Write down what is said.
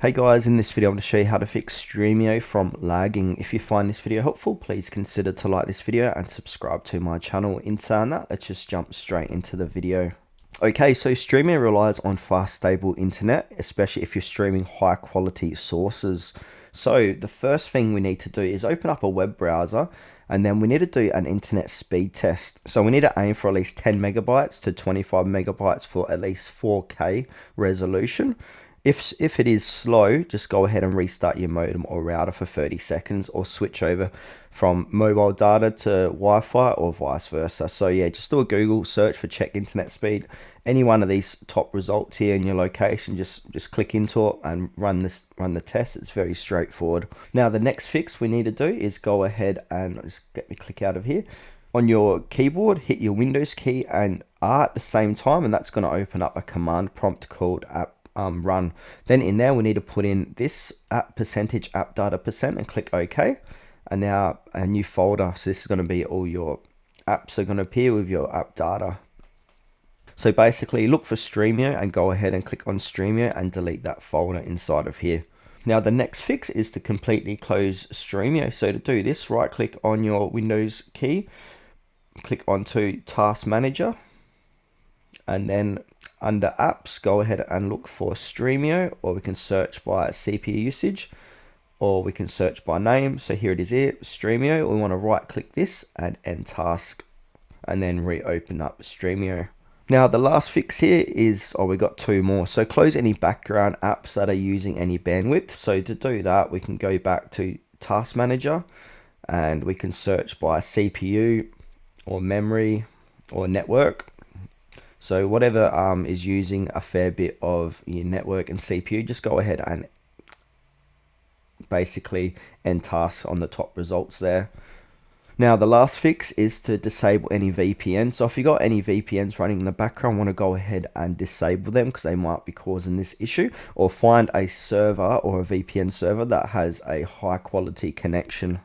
Hey guys, in this video I'm going to show you how to fix Stremio from lagging. If you find this video helpful, please consider to like this video and subscribe to my channel. In saying that, let's just jump straight into the video. Okay, so Stremio relies on fast, stable internet, especially if you're streaming high quality sources. So the first thing we need to do is open up a web browser, and then we need to do an internet speed test. So we need to aim for at least 10 megabytes to 25 megabytes for at least 4K resolution. If it is slow, just go ahead and restart your modem or router for 30 seconds or switch over from mobile data to Wi-Fi or vice versa. So yeah, just do a Google search for check internet speed. Any one of these top results here in your location, just click into it and run the test. It's very straightforward. Now the next fix we need to do is go ahead and just get me click out of here. On your keyboard, hit your Windows key and R at the same time, and that's going to open up a command prompt called run. Then in there we need to put in this app percentage app data percent and click OK. And now a new folder, so this is going to be all your apps are going to appear with your app data. So basically look for Stremio and go ahead and click on Stremio and delete that folder inside of here. Now the next fix is to completely close Stremio. So to do this, right click on your Windows key, click onto Task Manager, and then under apps, go ahead and look for Stremio, or we can search by CPU usage, or we can search by name. So here it is here, Stremio. We want to right click this and end task, and then reopen up Stremio. Now the last fix here is, we got two more. So close any background apps that are using any bandwidth. So to do that, we can go back to Task Manager and we can search by CPU or memory or network. So whatever is using a fair bit of your network and CPU, just go ahead and basically end tasks on the top results there. Now the last fix is to disable any VPN. So if you got any VPNs running in the background, want to go ahead and disable them because they might be causing this issue, or find a server or a VPN server that has a high quality connection.